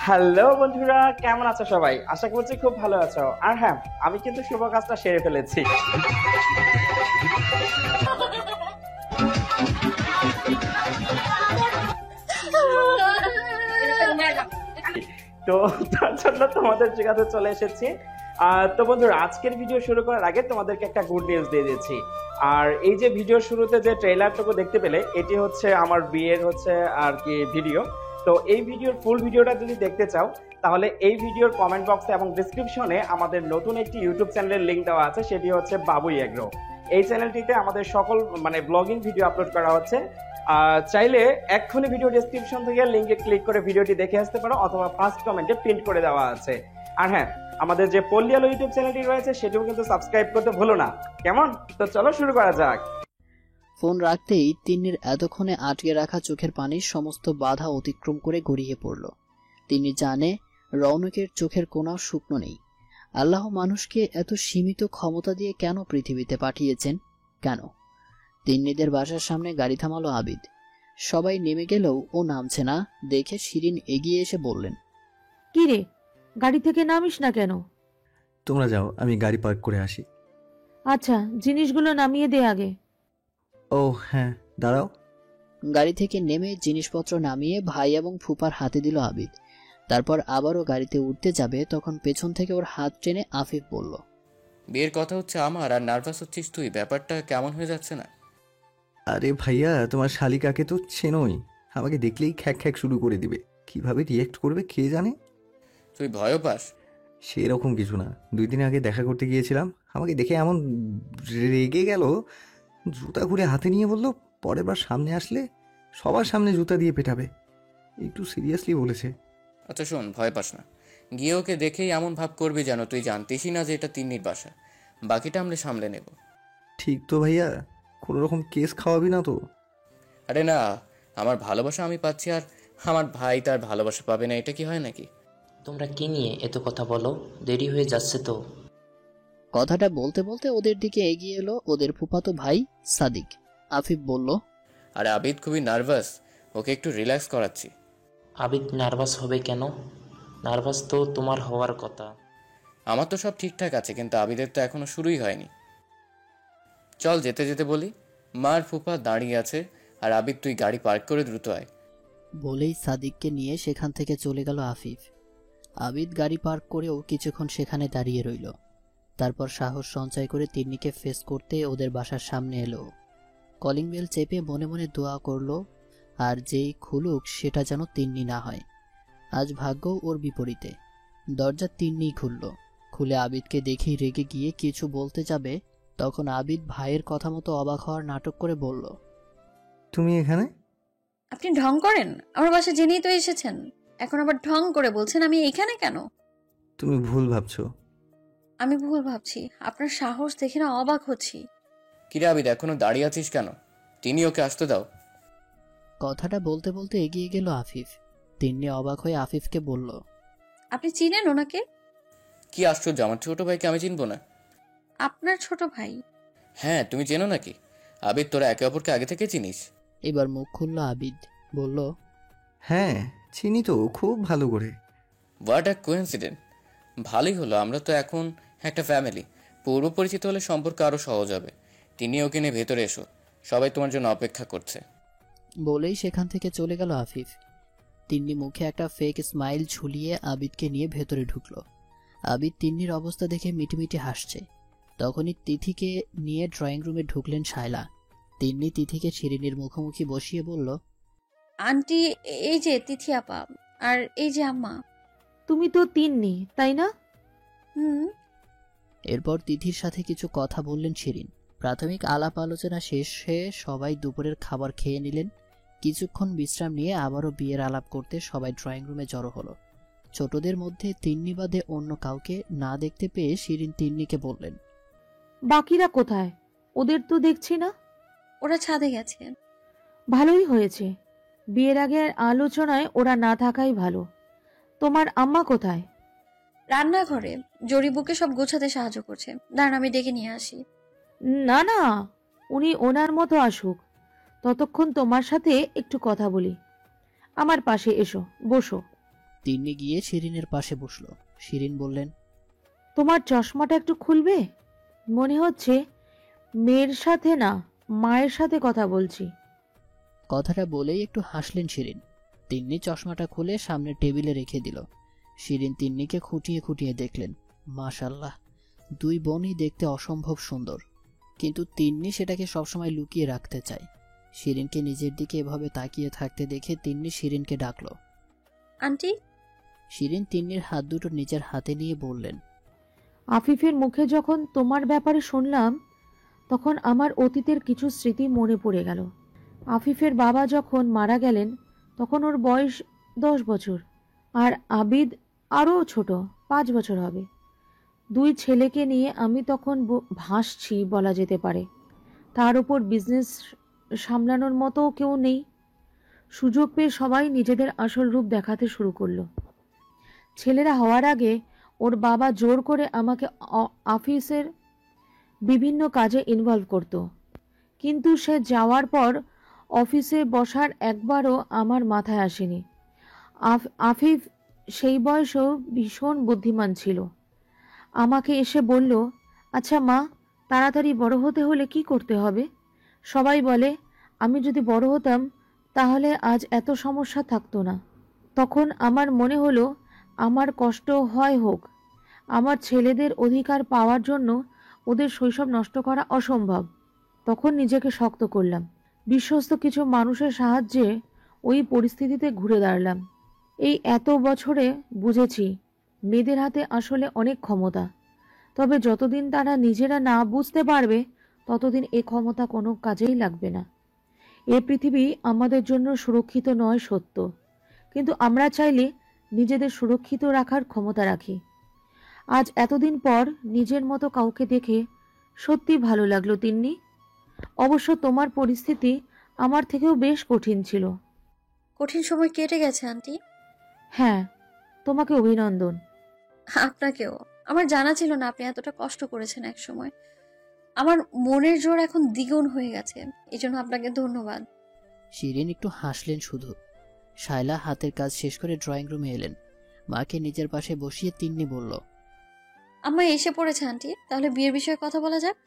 Hello বন্ধুরা, কেমন আছো সবাই? আশা করছি খুব ভালো আছো। আর হ্যাঁ, আমি কিন্তু শুভ কাজটা সেরে ফেলেছি। তো তার জন্য তোমাদের জায়গাতে চলে এসেছি। তো বন্ধুরা, আজকের ভিডিও শুরু করার আগে তোমাদেরকে একটা গুড নিউজ দিয়ে দিচ্ছি। আর এই যে ভিডিও শুরুতে যে ট্রেলারটুকু দেখতে পেলে, এটি হচ্ছে আমার বিয়ের আর কি ভিডিও। তো এই ভিডিওর ফুল ভিডিওটা যদি দেখতে চাও, তাহলে এই ভিডিওর কমেন্ট বক্সে এবং ডিসক্রিপশনে আমাদের নতুন একটি ইউটিউব চ্যানেলের লিংক দেওয়া আছে, সেটি হচ্ছে বাবুই এগ্রো। এই চ্যানেলটিতে আমাদের সকল ব্লগিং ভিডিও আপলোড করা হচ্ছে। চাইলে এক্ষুনি ভিডিও ডেসক্রিপশন থেকে লিংকে ক্লিক করে ভিডিওটি দেখে আসতে পারো, অথবা ফার্স্ট কমেন্টে প্রিন্ট করে দেওয়া আছে। আর হ্যাঁ, আমাদের যে পল্লী আলো ইউটিউব চ্যানেলটি রয়েছে সেটিও কিন্তু সাবস্ক্রাইব করতে ভুলো না। কেমন? তো চলো শুরু করা যাক। ফোন রাখতেই তিন্নির এতক্ষণে আটকে রাখা চোখের পানি সমস্ত বাধা অতিক্রম করে গড়িয়ে পড়ল। তিনি জানে রৌনকের চোখের কোনাও শুকনো নেই। আল্লাহ মানুষকে এত সীমিত ক্ষমতা দিয়ে কেন পৃথিবীতে পাঠিয়েছেন? কেন? তিন্নিদের বাসার সামনে গাড়ি থামালো আবিদ। সবাই নেমে গেলেও ও নামছে না দেখে শিরিন এগিয়ে এসে বললেন, কি রে, গাড়ি থেকে নামিস না কেন? তোমরা যাও, আমি গাড়ি পার্ক করে আসি। আচ্ছা, জিনিসগুলো নামিয়ে দে আগে। ও হ্যাঁ, দাঁড়াও। গাড়ি থেকে নেমে জিনিসপত্র নামিয়ে ভাই এবং ফুপার হাতে দিল আবিদ। তারপর আবারও গাড়িতে উঠতে যাবে, তখন পেছন থেকে ওর হাত টেনে আফিফ বলল, বিয়ের কথা হচ্ছে আমার, আর নার্ভাস হচ্ছিস তুই। ব্যাপারটা কেমন হয়ে যাচ্ছে না? আরে ভাইয়া, তোমার শালিকাকে তো চেনোই, আমাকে দেখলেই খ্যাক খ্যাক শুরু করে দিবে। কিভাবে রিয়েক্ট করবে কে জানে। তুই ভয়ও পাস? সেরকম কিছু না, 2 দিন আগে দেখা করতে গিয়েছিলাম, আমাকে দেখে এমন রেগে গেল, জুতা ঘুরে হাতে নিয়ে বলল পরের বার সামনে আসলে সবার সামনে জুতা দিয়ে পেটাবে। একটু সিরিয়াসলি বলেছে। আচ্ছা শোন, ভয় পাস না। গিয়ে ওকে দেখেই এমন ভাব করবি যেন তুই জানতিসই না যে এটা তিন্নির বাসা। বাকিটা আমরা সামলে নেব। ঠিক তো ভাইয়া? কোনো রকম কেস খাওয়াবি না তো? আরে না, আমার ভালোবাসা আমি পাচ্ছি, আর আমার ভাই তার ভালোবাসা পাবে না, এটা কি হয় নাকি? তোমরা কি নিয়ে এত কথা বলো? দেরি হয়ে যাচ্ছে তো। কথাটা বলতে বলতে ওদের দিকে এগিয়ে এলো ওদের ফুফাতো ভাই সাদিক। আফিফ বলল, আরে আবিদ খুবই নার্ভাস, ওকে একটু রিল্যাক্স করাচ্ছি। আবিদ নার্ভাস হবে কেন? নার্ভাস তো তোমার হওয়ার কথা। আমার তো সব ঠিকঠাক আছে, কিন্তু আবিদের তো এখনো শুরুই হয়নি। চল যেতে যেতে বলি। মার ফুফা দাঁড়িয়ে আছে, আর আবিদ তুই গাড়ি পার্ক করে দ্রুত আয়। বলেই সাদিককে নিয়ে সেখান থেকে চলে গেল আফিফ। আবিদ গাড়ি পার্ক করেও কিছুক্ষণ সেখানে দাঁড়িয়ে রইল। তারপর সাহস সঞ্চয় করে তিন্নিকে ফেস করতে ওদের বাসার সামনে এলো। কলিং বেল চেপে মনে মনে দোয়া করলো, আর যেই খুলুক সেটা যেন তিন্নি না হয়। আজ ভাগ্যও ওর বিপরীতে। দরজা তিন্নিই খুলল। খুলে আবিদকে দেখেই রেগে গিয়ে কিছু বলতে যাবে, তখন আবিদ ভাইয়ের কথা মতো অবাক হওয়ার নাটক করে বলল, তুমি এখানে? আপনি ঢং করেন? আমার বাসা জেনেই তো এসেছেন, এখন আবার ঢং করে বলছেন আমি এখানে কেন? তুমি ভুল ভাবছো। আমি ভুল ভাবছি? আপনার সাহস দেখে না অবাক হচ্ছি। কিরে আবিদ, এখনো দাঁড়িয়ে আছিস কেন? তিনি ওকে আসতে দাও। কথাটা বলতে বলতে এগিয়ে গেল আফিফ। তিন্নি অবাক হয়ে আফিফকে বলল, আপনি চিনেন ওনাকে? কি আশ্চর্য, আমার ছোট ভাইকে আমি চিনবো না? আপনার ছোট ভাই? হ্যাঁ, তুমি চেনো নাকি? আবিদ, তোরা একে অপরকে আগে থেকে চিনিস? এবার মুখ খুলল আবিদ, বলল, হ্যাঁ চিনি তো, খুব ভালো করে। What a coincident. ভালোই হলো, আমরা তো এখন একটা ফ্যামিলি। পূর্ব পরিচিত হলে সম্পর্ক আরও সহজ হবে। তিনি ওকে নিয়ে ভেতরে এসো, সবাই তোমার জন্য অপেক্ষা করছে। বলেই সেখান থেকে চলে গেল আফিফ। তিন্নি মুখে একটা ফেক স্মাইল ঝুলিয়ে আবিদকে নিয়ে ভেতরে ঢুকলো। আবিদ তিন্নির অবস্থা দেখে মিটিমিটি হাসছে। তখনই তিথিকে নিয়ে ড্রয়িং রুমে ঢুকলেন শায়লা। তিন্নি তিথিকে শিরিনের মুখোমুখি বসিয়ে বলল, আন্টি, এই যে তিথি আপা, আর এই যে আম্মা। তুমি তো তিন্নি, তাই না? হুম। এরপর তিথির সাথে কিছু কথা বললেন শিরিন। প্রাথমিক আলাপ আলোচনা শেষে সবাই দুপুরের খাবার খেয়ে নিলেন। কিছুক্ষণ বিশ্রাম নিয়ে আবারও বিয়ের আলাপ করতে সবাই ড্রয়িং রুমে জড়ো হলো। ছোটদের মধ্যে তিন্নি বাদে অন্য কাউকে না দেখতে পেয়ে শিরিন তিন্নিকে বললেন, বাকিরা কোথায়? ওদের তো দেখছি না। ওরা ছাদে গেছে। ভালোই হয়েছে, বিয়ের আগের আলোচনায় ওরা না থাকাই ভালো। তোমার আম্মা কোথায়? রান্নাঘরে জরিবুকে সব গোছাতে সাহায্য করছে। দাঁড়ান, আমি ডেকে নিয়ে আসি। না না, উনি ওনার মতো আসুক, ততক্ষণ তোমার সাথে একটু কথা বলি। আমার পাশে এসো, বসো। তিন্নি গিয়ে শিরিনের পাশে বসলো। শিরিন বললেন, তোমার চশমাটা একটু খুলবে? মনে হচ্ছে মেয়ের সাথে না, মায়ের সাথে কথা বলছি। কথাটা বলেই একটু হাসলেন শিরিন। তিন্নি চশমাটা খুলে সামনের টেবিলে রেখে দিল। শিরিন তিন্নিকে খুঁটিয়ে খুঁটিয়ে দেখলেন। মাশাল্লাহ, দুই বোনই দেখতে অসম্ভব সুন্দর, কিন্তু তিন্নি সেটাকে সবসময় লুকিয়ে রাখতে চায়। শিরিনকে নিজের দিকে এভাবে তাকিয়ে থাকতে দেখে তিন্নি শিরিনকে ডাকলো। আন্টি। শিরিন তিন্নির হাত দুটো নিজের হাতে নিয়ে বললেন, আফিফের মুখে যখন তোমার ব্যাপারে শুনলাম, তখন আমার অতীতের কিছু স্মৃতি মনে পড়ে গেল। আফিফের বাবা যখন মারা গেলেন তখন ওর বয়স 10 বছর, আর আবিদ আরও ছোট, 5 বছর হবে। দুই ছেলেকে নিয়ে আমি তখন ভাসছি বলা যেতে পারে। তার উপর বিজনেস সামলানোর মতো কেউ নেই। সুযোগ পেয়ে সবাই নিজেদের আসল রূপ দেখাতে শুরু করলো। ছেলেরা হওয়ার আগে ওর বাবা জোর করে আমাকে অফিসের বিভিন্ন কাজে ইনভলভ করত, কিন্তু সে যাওয়ার পর অফিসে বসার একবারও আমার মাথায় আসেনি। আফিফ সেই বয়সেও ভীষণ বুদ্ধিমান ছিল। আমাকে এসে বলল, আচ্ছা মা, তাড়াতাড়ি বড় হতে হলে কি করতে হবে? সবাই বলে আমি যদি বড় হতাম তাহলে আজ এত সমস্যা থাকতো না। তখন আমার মনে হলো আমার কষ্ট হয় হোক, আমার ছেলেদের অধিকার পাওয়ার জন্য ওদের শৈশব নষ্ট করা অসম্ভব। তখন নিজেকে শক্ত করলাম। বিশ্বস্ত কিছু মানুষের সাহায্যে ওই পরিস্থিতিতে ঘুরে দাঁড়ালাম। এই এত বছরে বুঝেছি মেয়েদের হাতে আসলে অনেক ক্ষমতা, তবে যতদিন তারা নিজেরা না বুঝতে পারবে ততদিন এ ক্ষমতা কোনো কাজেই লাগবে না। এ পৃথিবী আমাদের জন্য সুরক্ষিত নয় সত্য, কিন্তু আমরা চাইলে নিজেদের সুরক্ষিত রাখার ক্ষমতা রাখি। আজ এতদিন পর নিজের মতো কাউকে দেখে সত্যি ভালো লাগলো তিন্নি। অবশ্য তোমার পরিস্থিতি আমার থেকেও বেশ কঠিন ছিল। কঠিন সময় কেটে গেছে আন্টি। হ্যাঁ, তোমাকে অভিনন্দন। আপনাকেও। আমার জানা ছিল না আপনি এতটা কষ্ট করেছেন এক সময়। আমার মনের জোর এখন দ্বিগুণ হয়ে গেছে, এই জন্য আপনাকে ধন্যবাদ। শিরিন একটু হাসলেন শুধু। শায়লা হাতের কাজ শেষ করে ড্রয়িং রুমে এলেন। মাকে নিজের পাশে বসিয়ে তিন্নি বলল, আম্মা এসে পড়েছে আন্টি, তাহলে বিয়ের বিষয়ে কথা বলা যাক।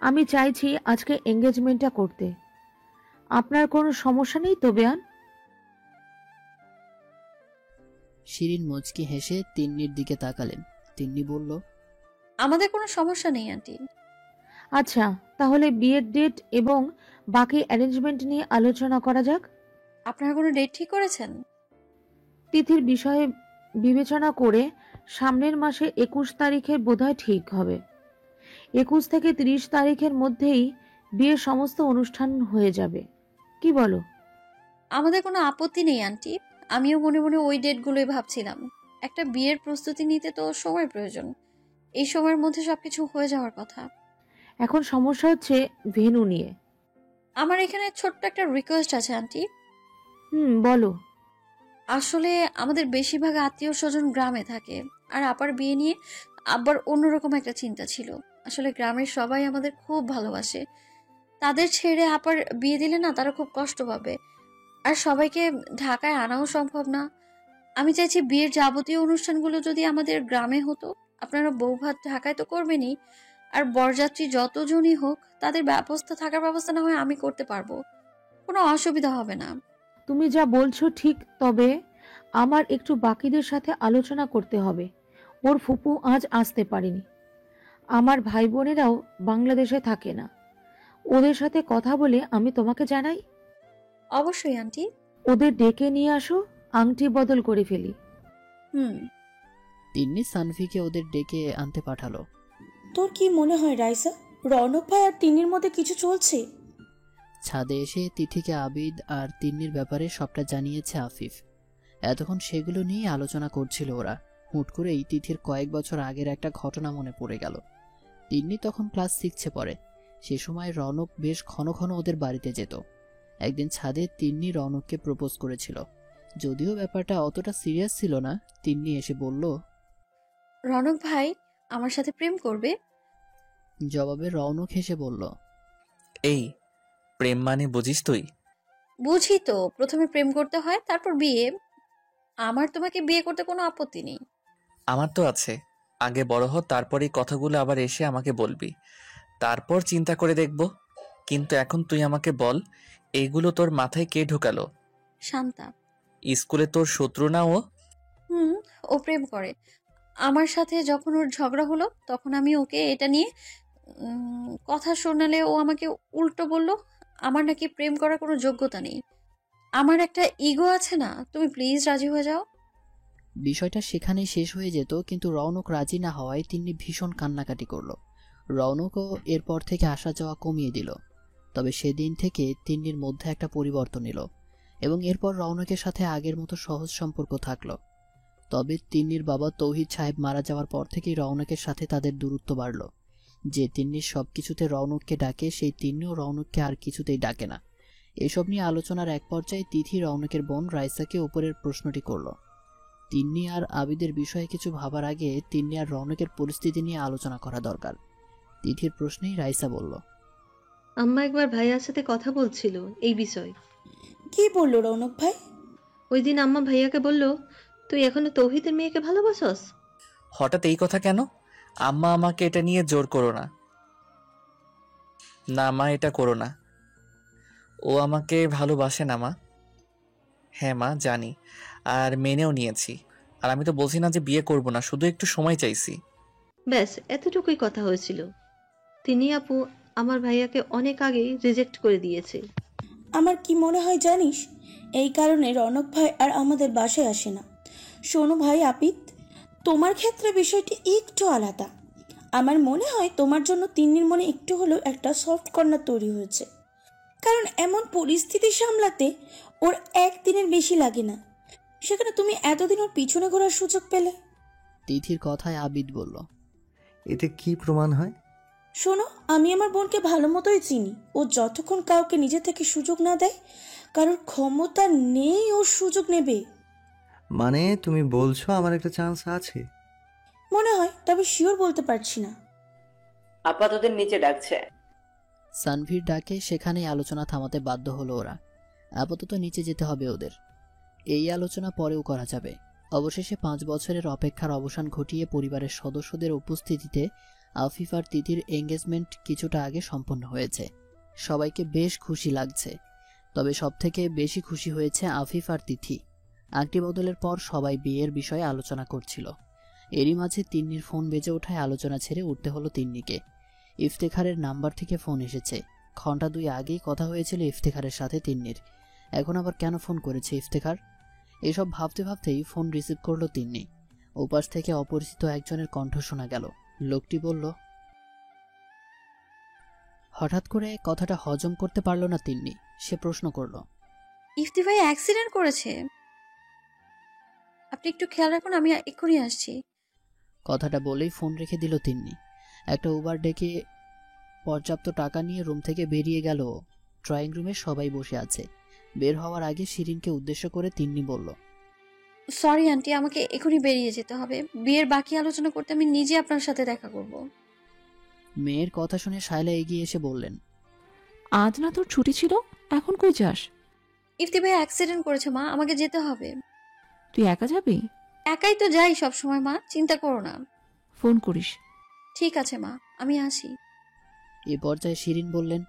আমি চাইছি আজকে এঙ্গেজমেন্টটা করতে। আপনার কোনো সমস্যা নেই তো বেয়ান? শিরিন মুচকি হেসে তিন্নির দিকে তাকালেন। তিন্নি বলল, আমাদের কোনো সমস্যা নেই আন্টি। আচ্ছা, তাহলে বিয়ের ডেট এবং বাকি অ্যারেঞ্জমেন্ট নিয়ে আলোচনা করা যাক। আপনারা কোনো ডেট ঠিক করেছেন? তিথির বিষয়ে বিবেচনা করে সামনের মাসে 21 তারিখের বোধহয় ঠিক হবে। 21 থেকে 30 তারিখের মধ্যেই বিয়ের সমস্ত অনুষ্ঠান হয়ে যাবে। কি বলো? আমাদের কোনো আপত্তি নেই আন্টি। আমিও মনে মনে ওই ডেটগুলোই ভাবছিলাম। একটা বিয়ের প্রস্তুতি নিতে তো সময় প্রয়োজন, এই সময়ের মধ্যে সবকিছু হয়ে যাওয়ার কথা। এখন সমস্যা হচ্ছে ভেন্যু নিয়ে। আমার এখানে ছোট্ট একটা রিকোয়েস্ট আছে আন্টি। বলো। আসলে আমাদের বেশিরভাগ আত্মীয় স্বজন গ্রামে থাকে, আর আপার বিয়ে নিয়ে আবার অন্যরকম একটা চিন্তা ছিল। আসলে গ্রামের সবাই আমাদের খুব ভালোবাসে, তাদের ছেড়ে আপার বিয়ে দিলে না তারা খুব কষ্ট পাবে, আর সবাইকে ঢাকায় আনাও সম্ভব না। আমি চাইছি বিয়ের যাবতীয় অনুষ্ঠানগুলো যদি আমাদের গ্রামে হতো। আপনারা বৌভাত ঢাকায় তো করবেনই, আর বরযাত্রী যতজনই হোক তাদের থাকার ব্যবস্থা না হয় আমি করতে পারবো, কোনো অসুবিধা হবে না। তুমি যা বলছো ঠিক, তবে আমার একটু বাকিদের সাথে আলোচনা করতে হবে। ওর ফুপু আজ আসতে পারেনি। আমার ভাই বোনেরাও বাংলাদেশে থাকে না। ওদের সাথে কথা বলে আমি তোমাকে জানাই। অবশ্যই আন্টি। ওদের ডেকে নিয়ে আসো, আংটি বদল করে ফেলি। তিন্নি সানভিকে ওদের ডেকে আনতে পাঠালো। তোর কি মনে হয় রাইসা, রৌনক ভাই আর তিন্নির মধ্যে কিছু চলছে? ছাদে এসে তিথিকে আবিদ আর তিন্নির ব্যাপারে সবটা জানিয়েছে আফিফ। এতক্ষণ সেগুলো নিয়ে আলোচনা করছিল ওরা। হুট করেই তিথির কয়েক বছর আগের একটা ঘটনা মনে পড়ে গেল। তিন্নি তখন ক্লাস 6-এ পড়ে। সে সময় রৌনক বেশ ঘন ঘন ওদের বাড়িতে যেত। একদিন ছাদে তিন্নি রৌনককে প্রপোজ করেছিল। যদিও ব্যাপারটা অতটা সিরিয়াস ছিল না, তিন্নি এসে বলল, রৌনক ভাই আমার সাথে প্রেম করবে? জবাবে রৌনক হেসে বলল, এই প্রেম মানে বুঝিস তুই? বুঝি তো, প্রথমে প্রেম করতে হয়, তারপর বিয়ে। আমার তোমাকে বিয়ে করতে কোনো আপত্তি নেই। আমার তো আছে। আগে বড় হ, তারপর এই কথাগুলো আবার এসে আমাকে বলবি, তারপর চিন্তা করে দেখব। কিন্তু এখন তুই আমাকে বল, এইগুলো তোর মাথায় কে ঢোকালো? শান্তা। স্কুলে তোর শত্রু না ও? হুম, ও প্রেম করে। আমার সাথে যখন ওর ঝগড়া হলো তখন আমি ওকে এটা নিয়ে কথা শোনালে ও আমাকে উল্টো বলল আমার নাকি প্রেম করার কোনো যোগ্যতা নেই। আমার একটা ইগো আছে না, তুমি প্লিজ রাজি হয়ে যাও। বিষয়টা সেখানেই শেষ হয়ে যেত, কিন্তু রৌনক রাজি না হওয়ায় তিনি ভীষণ কান্নাকাটি করল। রৌনকও এরপর থেকে আসা যাওয়া কমিয়ে দিল। তবে সেদিন থেকে তিন্নির মধ্যে একটা পরিবর্তন এলো এবং এরপর রৌনকের সাথে আগের মতো সহজ সম্পর্ক থাকলো। তবে তিন্নির বাবা তৌহিদ সাহেব মারা যাওয়ার পর থেকেই রৌনকের সাথে তাদের দূরত্ব বাড়ল। যে তিন্নির সবকিছুতে রৌনককে ডাকে, সেই তিন্নিও রৌনককে আর কিছুতেই ডাকে না। এসব নিয়ে আলোচনার এক পর্যায়ে তিথি রৌনকের বোন রাইসাকে উপরের প্রশ্নটি করল। তিন্নি আর আবিদের বিষয়ে কিছু ভাবার আগে তিন্নি আর রৌনকের পরিস্থিতি নিয়ে আলোচনা করা দরকার। তিথির প্রশ্নেই রাইসা বলল, আম্মা একবার ভাইয়ার সাথে কথা বলছিল এই বিষয়। কি বললো রৌনক ভাই? ওই দিন আম্মা ভাইয়াকে বলল, তুই এখনো তৌহিদের মেয়েকে ভালোবাসস? হঠাৎ এই কথা কেন? আম্মা, আমাকে এটা নিয়ে জোর করো না। না মা, এটা করো না। ও আমাকে ভালোবাসে না মা। হ্যাঁ মা, জানি, আর মেনেও নিয়েছি। আর আমি তো বলছি না যে বিয়ে করব না, শুধু একটু সময় চাইছি। ব্যাস এতটুকুই কথা হয়েছিল। তিনি আপু আমার ভাইয়াকে অনেক আগেই রিজেক্ট করে দিয়েছে। আমার কি মনে হয় জানিস, এই কারণে রৌনক ভাই আর আমাদের বাসায় আসে না। শোনো ভাই আপিত, তোমার ক্ষেত্রে বিষয়টি একটু আলাদা। আমার মনে হয় তোমার জন্য তিন্নির মনে একটু হলেও একটা সফট কর্নার তৈরি হয়েছে, কারণ এমন পরিস্থিতি সামলাতে ওর একদিনের বেশি লাগে না, সেখানে তুমি এতদিন ওর পিছনে ঘোরার সুযোগ পেলে। তিথির কথায় আবিদ বলল, এতে কি প্রমাণ হয়? শোনো, আমি আমার বোনকে ভালো মতোই চিনি। ও যতক্ষণ কাউকে নিজে থেকে সুযোগ না দেয়, কারোর ক্ষমতা নেই ওর সুযোগ নেবে। মানে তুমি বলছো আমার একটা চান্স আছে? মনে হয়, তবে শিওর বলতে পারছি না। আপাতত নিচে ডাকছে। সানভীর ডাকে সেখানেই আলোচনা থামাতে বাধ্য হলো ওরা। আপাতত নিচে যেতে হবে ওদের। এই আলোচনা পরেও করা যাবে। অবশেষে 5 বছরের অপেক্ষার অবসান ঘটিয়ে পরিবারের সদস্যদের উপস্থিতিতে আফিফ আর তিথির এঙ্গেজমেন্ট কিছুটা আগে সম্পন্ন হয়েছে। সবাইকে বেশ খুশি লাগছে। তবে সবথেকে বেশি খুশি হয়েছে আফিফ আর তিথি। আংটি বদলের পর সবাই বিয়ের বিষয়ে আলোচনা করছিল। এরই মাঝে তিন্নির ফোন বেজে ওঠায় আলোচনা ছেড়ে উঠতে হলো তিন্নিকে। ইফতেখারের নাম্বার থেকে ফোন এসেছে। ঘন্টা 2 আগেই কথা হয়েছিল ইফতেখারের সাথে তিন্নির। এখন আবার কেন ফোন করেছে ইফতেখার? এসব ভাবতে ভাবতেই ফোন রিসিভ করলো তিন্নি। ওপাশ থেকে অপরিচিত একজনের কণ্ঠ শোনা গেল। লোকটি বলল, হঠাৎ করে কথাটা হজম করতে পারল না তিন্নি। সে প্রশ্ন করল, ইফতি ভাই অ্যাক্সিডেন্ট করেছে, আপনি একটু খেয়াল রাখুন, আমি এক্ষুনি আসছি। কথাটা বলেই ফোন রেখে দিল তিন্নি। একটা উবার ডেকে পর্যাপ্ত টাকা নিয়ে রুম থেকে বেরিয়ে গেল। ড্রয়িং রুমে সবাই বসে আছে। বের হওয়ার আগে শিরিনকে উদ্দেশ্য করে তিন্নি বলল, সরি আন্টি, আমাকে এখনই বেরিয়ে যেতে হবে। বিয়ের বাকি আলোচনা করতে আমি নিজে আপনার সাথে দেখা করব। মেয়ের কথা শুনে শায়লা এগিয়ে এসে বললেন, আজ না তোর ছুটি ছিল, এখন কই যাস? ইফতি ভাই অ্যাক্সিডেন্ট করেছে মা, আমাকে যেতে হবে। তুই একা যাবি? একাই তো যাই সব সময় মা, চিন্তা করো না। ফোন করিস। ঠিক আছে মা, আমি আসি। এ পর্যায়ে শিরিন বললেন,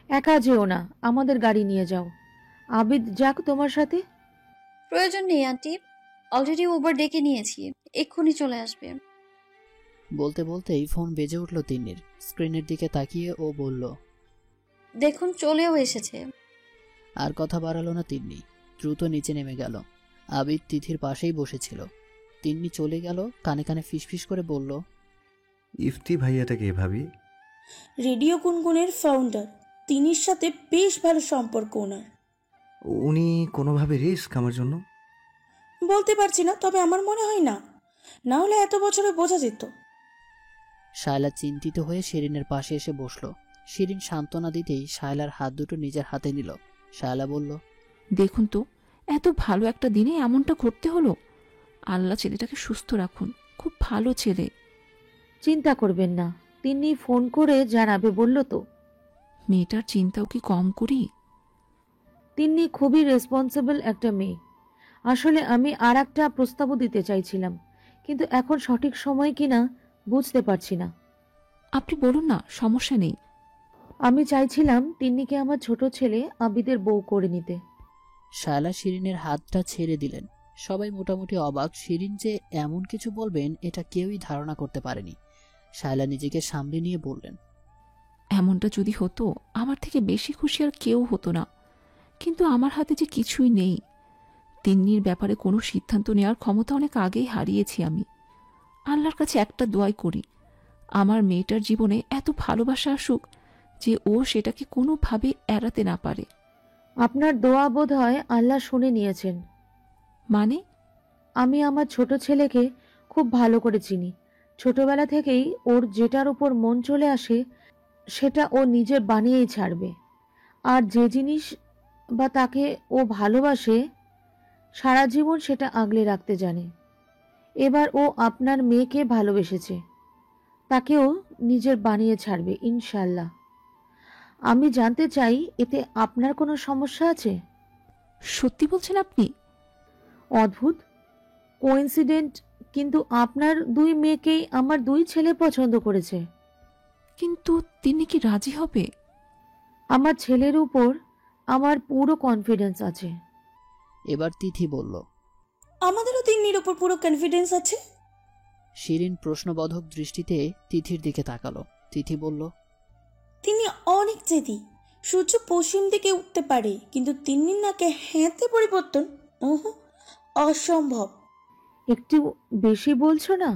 একা যেও না, আমাদের গাড়ি নিয়ে যাও। আবিদ যাক তোমার সাথে। প্রয়োজন নেই আন্টি, অলরেডি উবার ডেকে নিয়েছি, এক্ষুনি চলে আসবে। বলতে বলতেই ফোন বেজে উঠল তিন্নির। স্ক্রিনের দিকে তাকিয়ে ও বলল, দেখুন চলেও এসেছে। আর কথা বাড়ালো না তিন্নি, দ্রুত নিচে নেমে গেল। আবিদ তিথির পাশেই বসেছিল। তিন্নি চলে গেল, কানে কানে ফিসফিস করে বলল, ইফতি ভাইয়াটাকে ভাবি? রেডিও গুনগুনের ফাউন্ডার, তিনির সাথে বেশ ভালো সম্পর্ক ওনার। উনি কোনোভাবে রিস্ক আমার জন্য? বলতে পারছি না, তবে আমার মনে হয় না, না হলে এত বছরে বোঝা যেত। শায়লা চিন্তিত হয়ে শিরিনের পাশে এসে বসল। শিরিন সান্ত্বনা দিতেই শায়লার হাত দুটো নিজের হাতে নিল। শায়লা বলল, দেখুন তো, এত ভালো একটা দিনে এমনটা ঘটতে হলো। আল্লাহ ছেলেটাকে সুস্থ রাখুন, খুব ভালো ছেলে। চিন্তা করবেন না, তিনি ফোন করে জানাবে বলল তো। মেয়েটার চিন্তাও কি কম করি? তিনি খুবই রেসপন্সিবল একটা মেয়ে। আসলে আমি আর একটা প্রস্তাবও দিতে চাইছিলাম, কিন্তু এখন সঠিক সময় কিনা বুঝতে পারছি না। আপনি বলুন না, সমস্যা নেই। আমি চাইছিলাম তিন্নিকে আমার ছোট ছেলে আবিদের বউ করে নিতে। শায়লা শিরিনের হাতটা ছেড়ে দিলেন। সবাই মোটামুটি অবাক, শিরিন যে এমন কিছু বলবেন এটা কেউই ধারণা করতে পারেনি। শায়লা নিজেকে সামলে নিয়ে বললেন, এমনটা যদি হতো আমার থেকে বেশি খুশি আর কেউ হতো না, কিন্তু আমার হাতে যে কিছুই নেই। তিন্নির ব্যাপারে কোনো সিদ্ধান্ত নেওয়ার ক্ষমতা অনেক আগেই হারিয়েছি আমি। আল্লাহর কাছে একটা দোয়াই করি, আমার মেয়েটার জীবনে এত ভালোবাসা আসুক যে ও সেটাকে কোনোভাবে এড়াতে না পারে। আপনার দোয়া বোধ হয় আল্লাহ শুনে নিয়েছেন। মানে? আমি আমার ছোট ছেলেকে খুব ভালো করে চিনি। ছোটবেলা থেকেই ওর যেটার উপর মন চলে আসে সেটা ও নিজে বানিয়েই ছাড়বে। আর যে জিনিস বা তাকে ও ভালোবাসে সারা জীবন সেটা আগলে রাখতে জানে। এবার ও আপনার মেয়েকে ভালোবেসেছে, তাকেও নিজের বানিয়ে ছাড়বে ইনশাল্লাহ। আমি জানতে চাই, এতে আপনার কোনো সমস্যা আছে? সত্যি বলছেন আপনি? অদ্ভুত কোইন্সিডেন্ট, কিন্তু আপনার দুই মেয়েকেই আমার দুই ছেলে পছন্দ করেছে। কিন্তু তিনি কি রাজি হবে? আমার ছেলের উপর আমার পুরো কনফিডেন্স আছে। এবার তিথি বলল, আমাদেরও তিন্নির ওপর পুরো কনফিডেন্স আছে। শিরিন প্রশ্নবোধক দৃষ্টিতে তিথির দিকে তাকালো। তিথি বলল, তিনি অনেক জেদি। সূর্য পশ্চিম দিকে উঠতে পারে, কিন্তু তিন্নির নাকে হ্যাঁতে পরিবর্তন অসম্ভব। একটু বেশি বলছো না?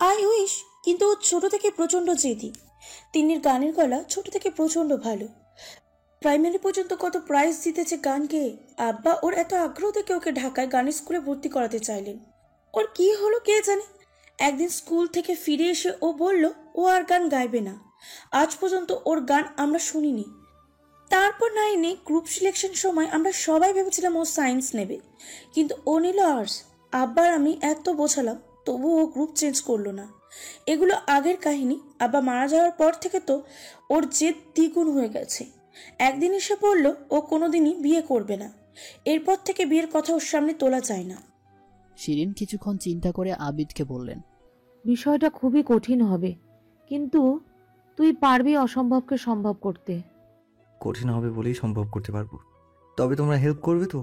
আই উইশ, কিন্তু ও ছোট থেকে প্রচণ্ড জেদি। তিন্নির গানের গলা ছোট থেকে প্রচণ্ড ভালো। প্রাইমারি পর্যন্ত কত প্রাইজ জিতেছে গান গেয়ে। আব্বা ওর এত আগ্রহ থেকে ওকে ঢাকায় গানের স্কুলে ভর্তি করাতে চাইলেন। ওর কি হলো কে জানে। একদিন স্কুল থেকে ফিরে এসে ও বলল ও আর গান গাইবে না। আজ পর্যন্ত ওর গান আমরা শুনিনি। তারপর 9-এ গ্রুপ সিলেকশন সময় আমরা সবাই ভেবেছিলাম ও সায়েন্স নেবে, কিন্তু ও নিল আর্টস। আব্বার আমি এত বোঝালাম, তবু ও গ্রুপ চেঞ্জ করলো না। এগুলো আগের কাহিনী। আব্বা মারা যাওয়ার পর থেকে তো ওর জেদ দ্বিগুণ হয়ে গেছে। একদিন এসে বলল ও কোনোদিনই বিয়ে করবে না। এরপর থেকে বিয়ের কথা ওর সামনে তোলা যায় না। শিরিন কিছুক্ষণ চিন্তা করে আবিদকে বললেন, বিষয়টা খুবই কঠিন হবে, কিন্তু তুই পারবি অসম্ভবকে সম্ভব করতে। কঠিন হবে বলেই সম্ভব করতে পারবো, তবে তোমরা হেল্প করবে তো?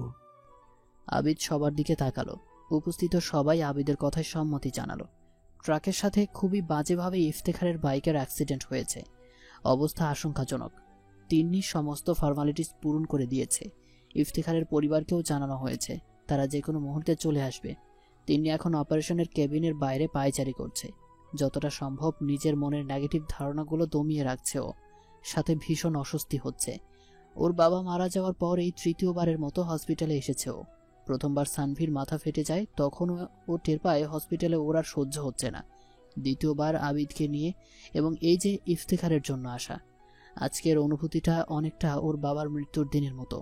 আবিদ সবার দিকে তাকালো। উপস্থিত সবাই আবিদের কথায় সম্মতি জানালো। ট্রাকের সাথে খুবই বাজেভাবে ইফতেখারের বাইকের অ্যাক্সিডেন্ট হয়েছে। অবস্থা আশঙ্কাজনক। তিন্নি সমস্ত ফর্মালিটিস পূরণ করে দিয়েছে। ইফতেখারের পরিবারকেও জানানো হয়েছে তারা যে কোনো মুহূর্তে চলে আসবে। তিন্নি এখন অপারেশনের কেবিনের বাইরে পায়চারি করছে। যতটা সম্ভব নিজের মনের নেগেটিভ ধারণাগুলো দমিয়ে রাখছে ও। সাথে ভীষণ অস্বস্তি হচ্ছে। ওর বাবা মারা যাওয়ার পর এই তৃতীয়বারের মতো হসপিটালে এসেছে ও। প্রথমবার সানভির মাথা ফেটে যায়, তখন ও টের পায় হসপিটালে ওর আর সহ্য হচ্ছে না। দ্বিতীয়বার আবিদকে নিয়ে এবং এই যে ইফতেখারের জন্য আসা। আজকের অনুভূতিটা অনেকটা ওর বাবার মৃত্যুর দিনের মতো।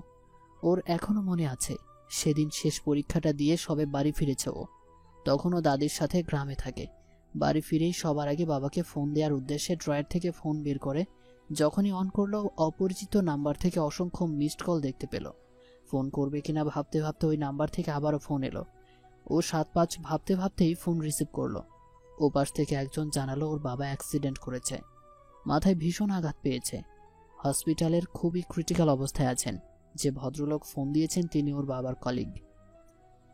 ওর এখনো মনে আছে সেদিন শেষ পরীক্ষাটা দিয়ে সবে বাড়ি ফিরেছে ও। তখনও দাদির সাথে গ্রামে থাকে। বাড়ি ফিরেই সবার আগে বাবাকে ফোন দেওয়ার উদ্দেশ্যে ড্রয়ার থেকে ফোন বের করে যখনই অন করলো অপরিচিত নাম্বার থেকে অসংখ্য মিসড কল দেখতে পেল। ফোন করবে কিনা ভাবতে ভাবতে ওই নাম্বার থেকে আবারও ফোন এলো। ও 7-5 ভাবতে ভাবতেই ফোন রিসিভ করলো। ওপাশ থেকে একজন জানালো ওর বাবা অ্যাক্সিডেন্ট করেছে, মাথায় ভীষণ আঘাত পেয়েছে, হসপিটালের খুবই ক্রিটিক্যাল অবস্থায় আছেন। যে ভদ্রলোক ফোন দিয়েছেন তিনি ওর বাবার কলিগ।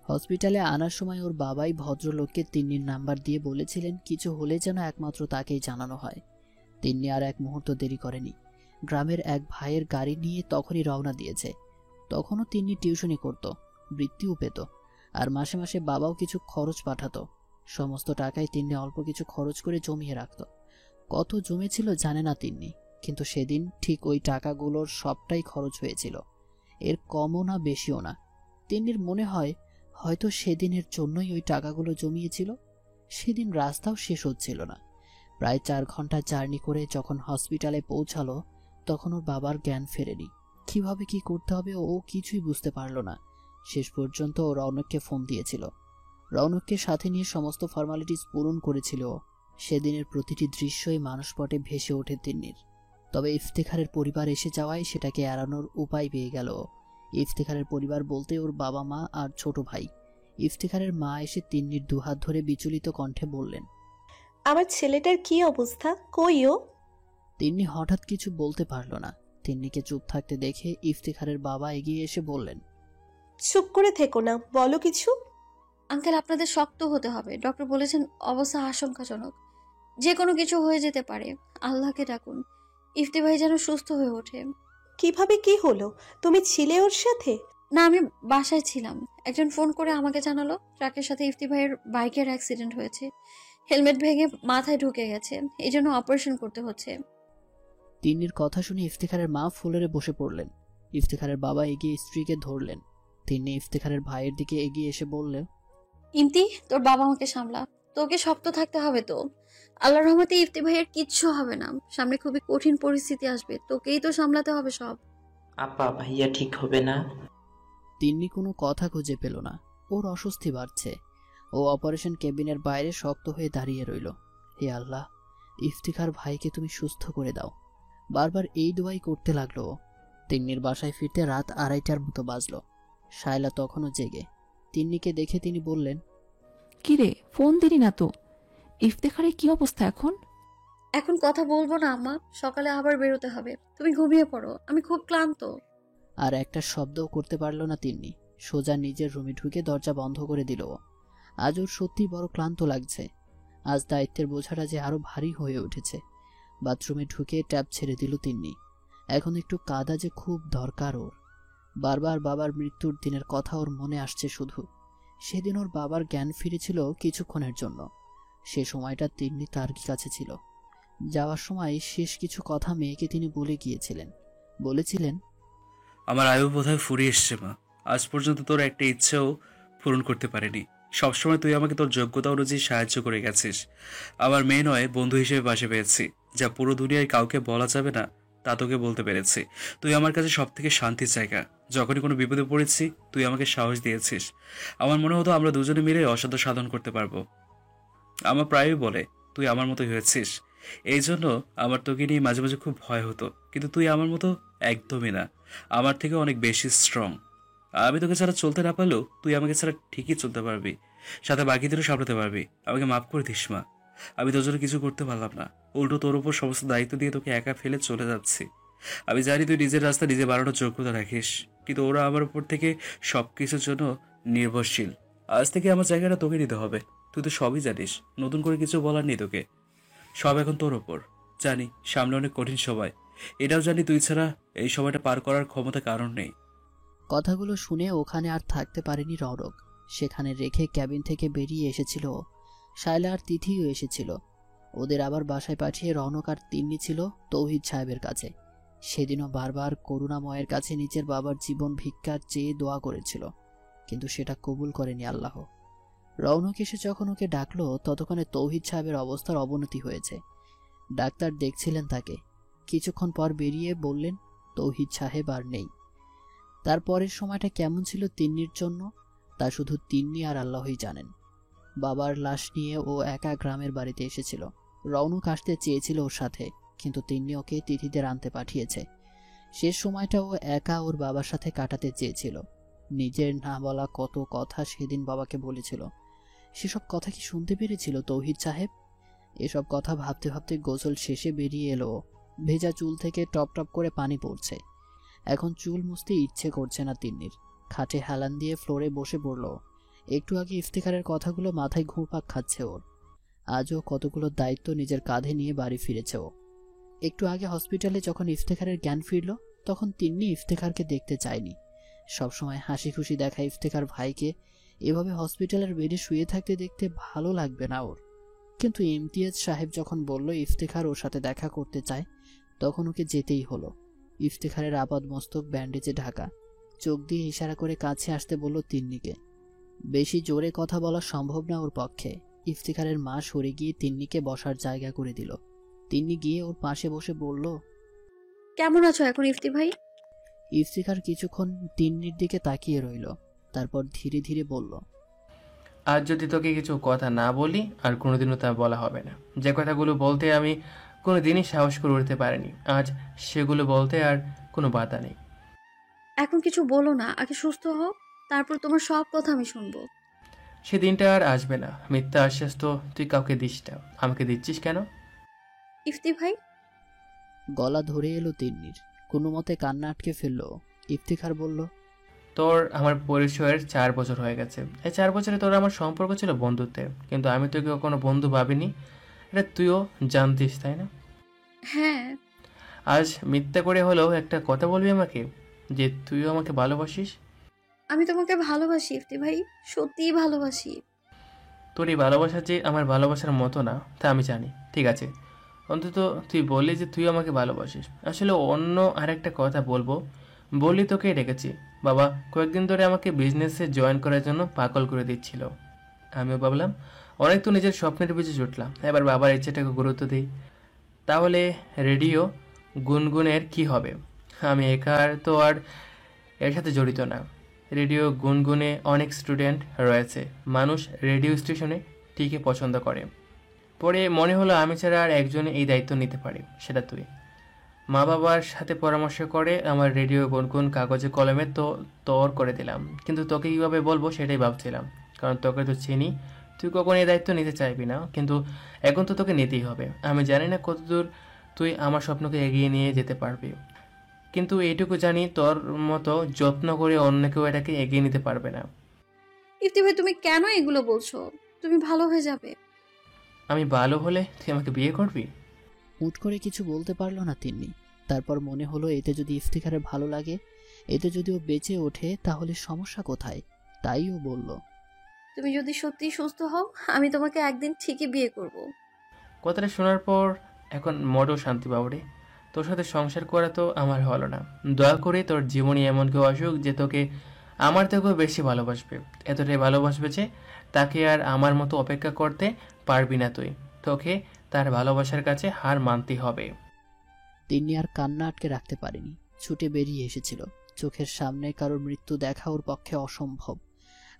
হসপিটালে আনার সময় ওর বাবাই ভদ্রলোককে তিন্নির নাম্বার দিয়ে বলেছিলেন কিছু হলে যেন একমাত্র তাকেই জানানো হয়। তিন্নি আর এক মুহূর্ত দেরি করেনি। গ্রামের এক ভাইয়ের গাড়ি নিয়ে তখনই রওনা দিয়েছে। তখনও তিন্নি টিউশনি করত, বৃত্তিও পেত, আর মাসে মাসে বাবাও কিছু খরচ পাঠাতো। সমস্ত টাকায় তিন্নি অল্প কিছু খরচ করে জমিয়ে রাখত। কত জমেছিল জানে না তিন্নি, কিন্তু সেদিন ঠিক ওই টাকাগুলোর সবটাই খরচ হয়েছিল। এর কমও না বেশিও না। তিন্নির মনে হয় হয়তো সেদিনের জন্যই ওই টাকাগুলো জমিয়েছিল। সেদিন রাস্তাও শেষ হচ্ছিল না। প্রায় 4 ঘন্টা জার্নি করে যখন হসপিটালে পৌঁছালো তখন ওর বাবার জ্ঞান ফেরেনি। কিভাবে কি করতে হবে ও কিছুই বুঝতে পারল না। শেষ পর্যন্ত ও রৌনককে ফোন দিয়েছিল। রৌনককে সাথে নিয়ে সমস্ত ফর্মালিটিস পূরণ করেছিল। সেদিনের প্রতিটি দৃশ্যই মানসপটে ভেসে ওঠে তিন্নির। তবে ইফতেখারের পরিবার এসে যাওয়ায় সেটাকে এড়ানোর উপায় পেয়ে গেল। ইফতেখারের পরিবার বলতে ওর বাবা মা আর ছোট ভাই। ইফতেখারের মা এসে তিন্নির দুহাত ধরে বিচলিত কণ্ঠে বললেন, আমার ছেলেটার কি অবস্থা, কই ও? তিন্নি হঠাৎ কিছু বলতে পারল না। তিন্নিকে চুপ থাকতে দেখে ইফতেখারের বাবা এগিয়ে এসে বললেন, চুপ করে থেকো না, বলো কিছু। আঙ্কেল, আপনাদের শক্ত হতে হবে। ডক্টর বলেছেন অবস্থা আশঙ্কাজনক, যে কোনো কিছু হয়ে যেতে পারে। আল্লাহকে ডাকুন ইফতি ভাই যেন সুস্থ হয়ে ওঠে। কিভাবে কি হলো? তুমি ছিলে ওর সাথে? না, আমি বাসায় ছিলাম। একজন ফোন করে আমাকে জানালো ট্রাকের সাথে ইফতি ভাইয়ের বাইকের অ্যাক্সিডেন্ট হয়েছে। হেলমেট ভেঙে মাথায় ঢুকে গেছে, এই জন্য অপারেশন করতে হচ্ছে। তিন্নির কথা শুনে ইফতেখারের মা ফুলরে বসে পড়লেন। ইফতেখারের বাবা এগিয়ে স্ত্রীকে ধরলেন। তিন্নি ইফতেখারের ভাইয়ের দিকে এগিয়ে এসে বললে, ইমতি, তোর বাবা মাকে সামলা, তোকে শক্ত থাকতে হবে তো। আল্লাহর রহমতে ইফতি ভাইয়ের কিচ্ছু হবে না। সামনে খুবই কঠিন পরিস্থিতি আসবে, তোকেই তো সামলাতে হবে সব। আপা, ভাইয়া ঠিক হবে না? তিন্নি কোনো কথা খুঁজে পেল না। ওর অস্বস্তি বাড়ছে। ও অপারেশন কেবিনের বাইরে শক্ত হয়ে দাঁড়িয়ে রইল। হে আল্লাহ, ইফতিখার ভাইকে তুমি সুস্থ করে দাও। বারবার এই দোয়াই করতে লাগলো। তিন্নির বাসায় ফিরতে রাত 2:30টার মতো বাজলো। শায়লা তখনও জেগে। তিন্নিকে দেখে তিনি বললেন, কিরে, ফোন দিলি না তো? ইফতেখারের কি অবস্থা এখন? এখন কথা বলবো না আম্মা, সকালে আবার বেরোতে হবে। তুমি ঘুমিয়ে পড়ো, আমি খুব ক্লান্ত। আর একটা শব্দও করতে পারল না তিন্নি। সোজা নিজের রুমে ঢুকে দরজা বন্ধ করে দিল। আজ ওর সত্যি বড় ক্লান্ত লাগছে। আজ দায়িত্বের বোঝাটা যে আরো ভারী হয়ে উঠেছে। বাথরুমে ঢুকে ট্যাপ ছেড়ে দিল তিন্নি। এখন একটু কাঁদা যে খুব দরকার ওর। বারবার বাবার মৃত্যুর দিনের কথা ওর মনে আসছে শুধু। সেদিন ওর বাবার জ্ঞান ফিরেছিল কিছুক্ষণের জন্য। সে সময়টা তিন্নি তার কাছে ছিল। যাওয়ার সময় শেষ কিছু কথা মেয়েকে তিনি বলে গিয়েছিলেন। বলেছিলেন, আমার আয়ু বোধহয় ফুরিয়ে এসছে মা। আজ পর্যন্ত তোর একটা ইচ্ছেও পূরণ করতে পারিনি। সবসময় তুই আমাকে তোর যোগ্যতা অনুযায়ী সাহায্য করে গেছিস। আমার মেয়ে নয়, বন্ধু হিসেবে পাশে পেয়েছি। যা পুরো দুনিয়ায় কাউকে বলা যাবে না তা তোকে বলতে পেরেছি। তুই আমার কাছে সব থেকে শান্তির জায়গা। যখনই কোনো বিপদে পড়েছি তুই আমাকে সাহস দিয়েছিস। আমার মনে হতো আমরা দুজনে মিলে অসাধ্য সাধন করতে পারবো। আমার প্রায়ই বলে তুই আমার মতোই হয়েছিস। এই জন্য আমার তোকে নিয়ে মাঝে মাঝে খুব ভয় হতো। কিন্তু তুই আমার মতো একদমই না, আমার থেকে অনেক বেশি স্ট্রং। আমি তোকে ছাড়া চলতে না পারলেও তুই আমাকে ছাড়া ঠিকই চলতে পারবি, সাথে বাকিদেরও সামলাতে পারবি। আমাকে মাফ করে দিস মা। আমি তোর জন্য কিছু করতে পারলাম না, উল্টো তোর উপর সমস্ত দায়িত্ব দিয়ে তোকে একা ফেলে চলে যাচ্ছি। আমি জানি তুই নিজের রাস্তা নিজে বাড়ানোর যোগ্যতা রাখিস, কিন্তু ওরা আমার উপর থেকে সব কিছুর জন্য নির্ভরশীল। আজ থেকে আমার জায়গাটা তোকে নিতে হবে। তুই তো সবই জানিস, নতুন করে কিছু বলার নেই তোকে। সব এখন তোর ওপর। জানি সামনে অনেক কঠিন সময়, এটাও জানি তুই ছাড়া এই সময়টা পার করার ক্ষমতা কারণ নেই। কথাগুলো শুনে ওখানে আর থাকতে পারেনি রৌনক। সেখানে রেখে ক্যাবিন থেকে বেরিয়ে এসেছিল। শায়লা আর তিথিও এসেছিল। ওদের আবার বাসায় পাঠিয়ে রৌনক আর তিন্নি ছিল তৌহিদ সাহেবের কাছে। সেদিনও বারবার করুণাময়ের কাছে নিজের বাবার জীবন ভিক্ষার চেয়ে দোয়া করেছিল, কিন্তু সেটা কবুল করেনি আল্লাহ। রৌনক এসে যখন ওকে ডাকলো ততক্ষণে তৌহিদ সাহেবের অবস্থার অবনতি হয়েছে। ডাক্তার দেখছিলেন তাকে। কিছুক্ষণ পর বেরিয়ে বললেন তৌহিদ সাহেব আর নেই। তারপরের সময়টা কেমন ছিল তিন্নির জন্য তা শুধু তিন্নি আর আল্লাহই জানেন। বাবার লাশ নিয়ে ও একা গ্রামের বাড়িতে এসেছিল। রৌনক আসতে চেয়েছিল ওর সাথে, কিন্তু তিন্নি ওকে তিথিদের আনতে পাঠিয়েছে। শেষ সময়টা ও একা ওর বাবার সাথে কাটাতে চেয়েছিল। নিজের না বলা কত কথা সেদিন বাবাকে বলেছিল। সেসব কথা কি শুনতে পেরেছিল তৌহিদ সাহেব? এসব কথা ভাবতে ভাবতে গোসল শেষে বেরিয়ে এলো। ভেজা চুল থেকে টপ টপ করে পানি পড়ছে। এখন চুল মুছতে ইচ্ছে করছে না তিন্নির। খাটে হেলান দিয়ে ফ্লোরে বসে পড়ল। একটু আগে ইফতেখারের কথাগুলো মাথায় ঘুরপাক খাচ্ছে ওর। আজও কতগুলো দায়িত্ব নিজের কাঁধে নিয়ে বাড়ি ফিরেছে ও। একটু আগে হসপিটালে যখন ইফতেখারের জ্ঞান ফিরল তখন তিন্নি ইফতেখারকে দেখতে চায়নি। সবসময় হাসি খুশি দেখা ইফতেখার ভাইকে এভাবে হসপিটালের বেডে শুয়ে থাকতে দেখতে ভালো লাগবে না ওর। কিন্তু ইমতিয়াজ সাহেব যখন বলল ইফতেখার ওর সাথে দেখা করতে চায় তখন ওকে যেতেই হলো। ইফতেখারের আপাদ মস্তক ব্যান্ডেজে ঢাকা। চোখ দিয়ে ইশারা করে কাছে আসতে বলল তিন্নিকে। বেশি জোরে কথা বলা সম্ভব না ওর পক্ষে। ইফতেখারের মা সরে গিয়ে তিন্নিকে বসার জায়গা করে দিল। তিন্নি গিয়ে ওর পাশে বসে বলল, কেমন আছো এখন ইফতি ভাই? ইফতেখার কিছুক্ষণ তিন্নির দিকে তাকিয়ে রইল, তারপর ধীরে ধীরে বলল, আজ যদি তোকে কিছু কথা না বলি আর কোনোদিনও তা বলা হবে না। যে কথাগুলো বলতে আমি কোনোদিনই সাহস করে উঠতে পারিনি, আজ সেগুলো বলতে আর কোনো বাধা নেই। এখন কিছু বলো না, আগে সুস্থ হও, তারপর তোমার সব কথা আমি শুনবো। সে দিনটা আর আসবে না। মিথ্যা আশ্বাস তো তুই কাউকে দিস না, আমাকে দিচ্ছিস কেন? ইফতি ভাই। গলা ধরে এলো তিন্নির, কোনো মতে কান্না আটকে ফেললো। ইফতিখার বলল, তোর আমার পরিচয়ের 4 বছর হয়ে গেছে। এই 4 বছরে তোর আমার সম্পর্ক ছিল বন্ধুত্বের, কিন্তু আমি তোকে কখনো বন্ধু ভাবিনি। এটা তুইও জানতিস, তাই না? হ্যাঁ। আজ মিথ্যা করে হলেও একটা কথা বলবি আমাকে, যে তুইও আমাকে ভালোবাসিস? আমি তোমাকে ভালোবাসি ইফতি ভাই, সত্যিই ভালোবাসি। তোর এই ভালোবাসা যে আমার ভালোবাসার মতো না তা আমি জানি। ঠিক আছে, অন্তত তুই বললি যে তুই আমাকে ভালোবাসিস। আসলে অন্য আরেকটা কথা বলবো বলি তোকে রেখেছি। বাবা কয়েকদিন ধরে আমাকে বিজনেসে জয়েন করার জন্য পাগল করে দিচ্ছিল। আমিও ভাবলাম অনেক তো নিজের স্বপ্নের পিছু ছুটলাম, এবার বাবার ইচ্ছেটাকে গুরুত্ব দিই। তাহলে রেডিও গুনগুনের কি হবে? আমি একার তো আর এর সাথে জড়িত না। রেডিও গুনগুনে অনেক স্টুডেন্ট রয়েছে, মানুষ রেডিও স্টেশনে টিকে পছন্দ করে। পরে মনে হলো আমি ছাড়া আর একজনে এই দায়িত্ব নিতে পারে, সেটা তুই। মা বাবার সাথে পরামর্শ করে আমার রেডিও গুনগুন কাগজে কলমে তো তোর করে দিলাম, কিন্তু তোকে কীভাবে বলবো সেটাই ভাবছিলাম, কারণ তোকে তো চিনি, তুই কখন এই দায়িত্ব নিতে চাইবি না, কিন্তু এখন তো তোকে নিতেই হবে। আমি জানি না কতদূর তুই আমার স্বপ্নকে এগিয়ে নিয়ে যেতে পারবি, কিন্তু এইটুকু জানি তোর মতো যত্ন করে অন্য কেউ এটাকে এগিয়ে নিতে পারবে না। ইফতি ভাই তুমি কেন এগুলো বলছো? তুমি ভালো হয়ে যাবে। আমি ভালো হলে তুই আমাকে বিয়ে করবি? হুট করে কিছু বলতে পারলো না তিন্নি। তারপর মনে হলো এতে যদি ইফতিখারের ভালো লাগে, এতে যদি ও বেঁচে ওঠে তাহলে সমস্যা কোথায়, তাই ও বলল, তুমি যদি সত্যি সুস্থ হও আমি তোমাকে একদিন ঠিকই বিয়ে করব। কথাটা শোনার পর এখন মোটেও শান্তি পাবো রে। তোর সাথে সংসার করা তো আমার হলো না। দয়া করে তোর জীবনে এমন কেউ আসুক যে তোকে আমার থেকেও বেশি ভালোবাসবে, এতটাই ভালোবাসবে যে তাকে আর আমার মতো অপেক্ষা করতে পারবি না তুই। তোকে তার ভালোবাসার কাছে হার মানতে হবে। তিন্নি আর কান্না আটকে রাখতে পারেনি, ছুটে বেরিয়ে এসেছিল। চোখের সামনে কারোর মৃত্যু দেখা ওর পক্ষে অসম্ভব,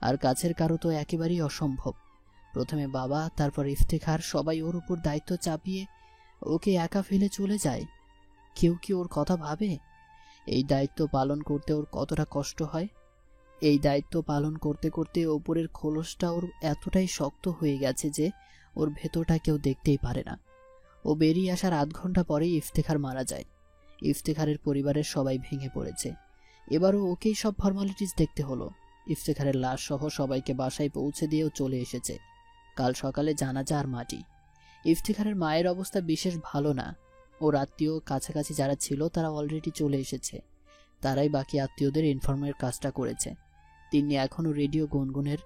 আর কাছের কারো তো একেবারেই অসম্ভব। প্রথমে বাবা, তারপর ইফতেখার, সবাই ওর উপর দায়িত্ব চাপিয়ে ওকে একা ফেলে চলে যায়। কেউ কি ওর কথা ভাবে? এই দায়িত্ব পালন করতে ওর কতটা কষ্ট হয়। এই দায়িত্ব পালন করতে করতে ওপরের খোলসটা ওর এতটাই শক্ত হয়ে গেছে যে ওর ভেতরটা কেউ দেখতেই পারে না। ও বেরিয়ে আসার আধ ঘন্টা পরেই ইফতেখার মারা যায়। ইফতেখারের পরিবারের সবাই ভেঙে পড়েছে। এবারও ওকেই সব ফর্মালিটিস দেখতে হলো। ইফতেখারের লাশ সহ সবাইকে বাসায় পৌঁছে দিয়েও চলে এসেছে। কাল সকালে জানাজা আর মাটি। ইফতেখারের মায়ের অবস্থা বিশেষ ভালো না। ওর আত্মীয় কাছাকাছি যারা ছিল তারা অলরেডি চলে এসেছে। তারাই বাকি আত্মীয়দের ইনফর্মের কাজটা করেছে। তিনি এখনও রেডিও গুনগুনের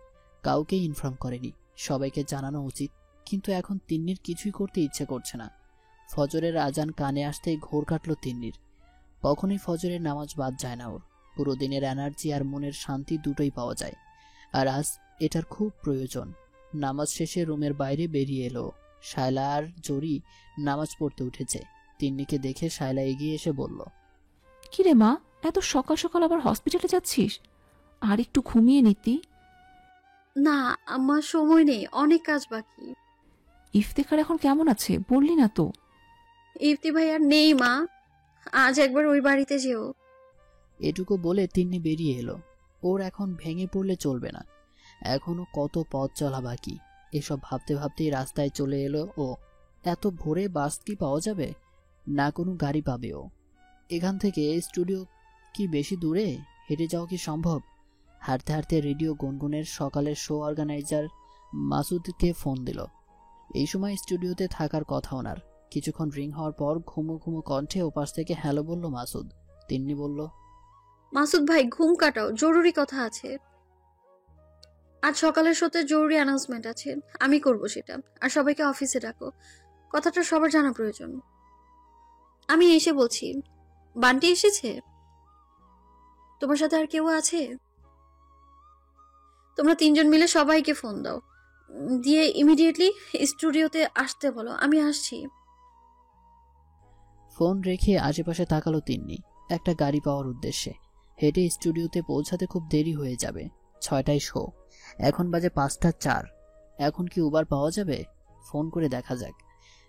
কাউকেই ইনফর্ম করেনি। সবাইকে জানানো উচিত, কিন্তু এখন তিন্নির কিছুই করতে ইচ্ছে করছে না। ফজরের আজান কানে আসতেই ঘোর কাটল তিন্নির। কখনোই ফজরের নামাজ বাদ যায় না ওর। পুরো দিনের এনার্জি আর মনের শান্তি দুটোই পাওয়া যায়, আর আজ এটার খুব প্রয়োজন। নামাজ শেষে রুমের বাইরে বেরিয়ে এলো। শায়লা আর জরি নামাজ পড়তে উঠেছে। তিন্নিকে দেখে শায়লা এগিয়ে এসে বলল, কিরে মা, এত সকাল সকাল আবার হসপিটালে যাচ্ছিস? আর একটু ঘুমিয়ে নিতি। না আমার সময় নেই, অনেক কাজ বাকি। ইফতেখার এখন কেমন আছে বললি না তো? ইফতি ভাই আর নেই মা, আজ একবার ওই বাড়িতে যেও। এটুকু বলে তিন্নি বেরিয়ে এলো। ওর এখন ভেঙে পড়লে চলবে না, এখনো কত পথ চলা বাকি। এসব ভাবতে ভাবতেই রাস্তায় চলে এলো ও। এত ভোরে বাস কি পাওয়া যাবে? না কোনো গাড়ি পাবে ও। এখান থেকে স্টুডিও কি বেশি দূরে? হেঁটে যাওয়া কি সম্ভব? হাঁটতে হাঁটতে রেডিও গুনগুনের সকালের শো অর্গানাইজার মাসুদকে ফোন দিল। এই সময় স্টুডিওতে থাকার কথা ওনার। কিছুক্ষণ রিং হওয়ার পর ঘুমো ঘুমো কণ্ঠে ওপাশ থেকে হ্যালো বলল মাসুদ। তিন্নি বলল, মাসুদ ভাই ঘুম কাটাও, জরুরি কথা আছে। আজ সকালের শোতে জরুরি অ্যানাউন্সমেন্ট আছে, আমি করব সেটা। আর সবাইকে অফিসে ডাকো, কথাটা সবার জানা প্রয়োজন। আমি এসে বলছি। বান্টি এসেছে? তোমার সাথে আর কেউ আছে? তোমরা তিনজন মিলে সবাইকে ফোন দাও, দিয়ে ইমিডিয়েটলি স্টুডিওতে আসতে বলো, আমি আসছি। ফোন রেখে আশেপাশে তাকালো তিন্নি একটা গাড়ি পাওয়ার উদ্দেশ্যে। হেঁটে স্টুডিওতে পৌঁছাতে খুব দেরি হয়ে যাবে। 6টায় শো, এখন বাজে 5:04। এখন কি উবার পাওয়া যাবে? ফোন করে দেখা যাক।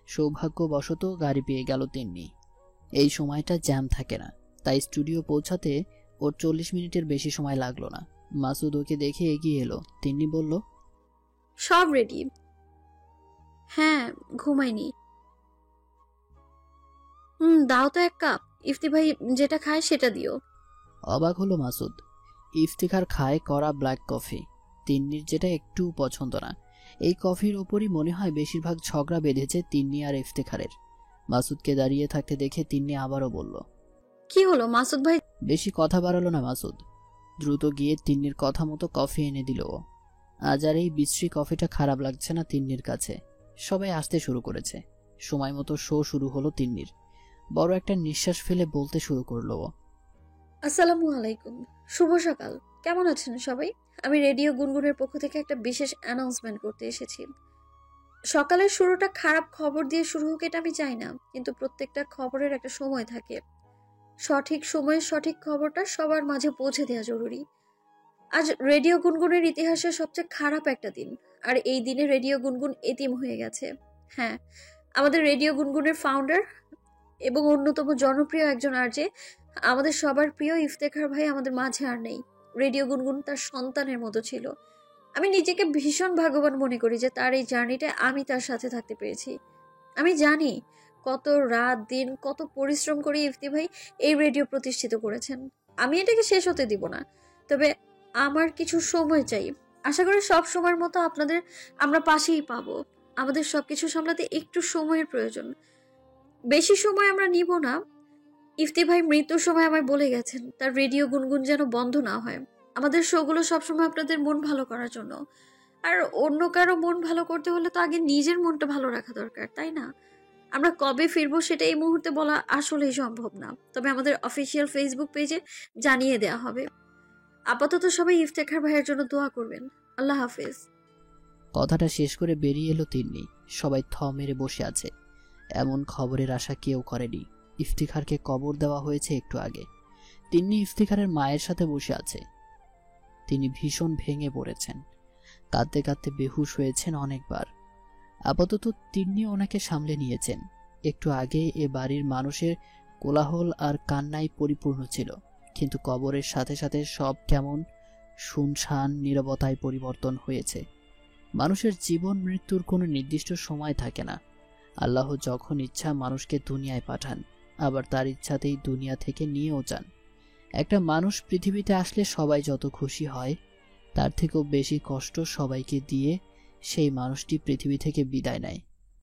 সৌভাগ্যবশত গাড়ি পেয়ে গেল তিন্নি। এই সময়টা জ্যাম থাকে না, তাই স্টুডিও পৌঁছাতে ওর 40 মিনিটের বেশি সময় লাগলো না। মাসুদ ওকে দেখে এগিয়ে এলো। তিন্নি বলল, সব রেডি। হ্যাঁ, ঘুমাইনি। দাও তো এক কাপ। ইফতি ভাই যেটা খায় সেটা দিও। অবাক হলো মাসুদ। ইফতিখার খায় কড়া ব্ল্যাক কফি। তিন্নির যেটা একটু পছন্দ না। এই কফির ওপরই মনে হয় বেশিরভাগ ঝগড়া বেঁধেছে তিন্নি আর ইফতিখারের। মাসুদকে দাঁড়িয়ে থাকতে দেখে তিন্নি আবারও বলল, কি হলো মাসুদ ভাই? বেশি কথা বাড়ালো না মাসুদ। দ্রুত গিয়ে তিন্নির কথা মতো কফি এনে দিল ও। আজ আর এই বিশ্রী কফিটা খারাপ লাগছে না তিন্নির কাছে। সবাই আসতে শুরু করেছে। সময় মতো শো শুরু হলো তিন্নির। বড় একটা নিঃশ্বাস ফেলে বলতে শুরু করলো ও, আসসালামু আলাইকুম, শুভ সকাল। কেমন আছেন সবাই? আমি রেডিও গুনগুনের পক্ষ থেকে একটা বিশেষ অ্যানাউন্সমেন্ট করতে এসেছি। সকালের শুরুটা খারাপ খবর দিয়ে শুরু হোক এটা আমি চাই না, কিন্তু প্রত্যেকটা খবরের একটা সময় থাকে। সঠিক সময়ে সঠিক খবরটা সবার মাঝে পৌঁছে দেওয়া জরুরি। আজ রেডিও গুনগুনের ইতিহাসে সবচেয়ে খারাপ একটা দিন, আর এই দিনে রেডিও গুনগুন এতিম হয়ে গেছে। হ্যাঁ, আমাদের রেডিও গুনগুনের ফাউন্ডার এবং অন্যতম জনপ্রিয় একজন আরজে, আমাদের সবার প্রিয় ইফতেখার ভাই আমাদের মাঝে আর নেই। রেডিও গুনগুন তার সন্তানের মতো ছিল। আমি নিজেকে ভীষণ ভাগ্যবান মনে করি যে তার এই জার্নিটা আমি তার সাথে থাকতে পেরেছি। আমি জানি কত রাত দিন কত পরিশ্রম করে ইফতি ভাই এই রেডিও প্রতিষ্ঠিত করেছেন। আমি এটাকে শেষ হতে দিব না, তবে আমার কিছু সময় চাই। আশা করি সব সময়ের মতো আপনাদের আমরা পাশেই পাবো। আমাদের সবকিছু সামলাতে একটু সময়ের প্রয়োজন, বেশি সময় আমরা নিব না। ইফতি ভাই মৃত্যুর সময় আমায় বলে গেছেন তার রেডিও গুনগুন যেন বন্ধ না হয়। আমাদের শোগুলো সবসময় আপনাদের মন ভালো করার জন্য, আর অন্য কারো মন ভালো করতে হলে তো আগে নিজের মনটা ভালো রাখা দরকার, তাই না? আমরা কবে ফিরবো সেটা এই মুহূর্তে বলা আসলেই সম্ভব না, তবে আমাদের অফিসিয়াল ফেসবুক পেজে জানিয়ে দেওয়া হবে। আপাতত সবাই ইফতেখার ভাইয়ের জন্য দোয়া করবেন। আল্লাহ হাফেজ। কথাটা শেষ করে বেরিয়ে এলো তিন্নি। সবাই থ মেরে বসে আছে। এমন খবরের আশা কেউ করেনি। ইফতিখারকে কবর দেওয়া হয়েছে একটু আগে। তিন্নি ইফতিখারের মায়ের সাথে বসে আছে। তিনি ভীষণ ভেঙে পড়েছেন। কাঁদতে কাঁদতে বেহুশ হয়েছেন অনেকবার। আপাতত তিন্নি ওনাকে সামলে নিয়েছেন। একটু আগে এ বাড়ির মানুষের কোলাহল আর কান্নায় পরিপূর্ণ ছিল, কিন্তু কবরের সাথে সাথে সব কেমন শুনশান নীরবতায় পরিবর্তন হয়েছে। মানুষের জীবন মৃত্যুর কোনো নির্দিষ্ট সময় থাকে না। আল্লাহ যখন ইচ্ছা মানুষকে দুনিয়ায় পাঠান, আবার তার ইচ্ছাতেই দুনিয়া থেকে নিয়েও যান। একটা মানুষ পৃথিবীতে আসলে সবাই যত খুশি হয়, তার থেকেও বেশি কষ্ট সবাইকে দিয়ে সেই মানুষটি পৃথিবী থেকে বিদায় নেয়।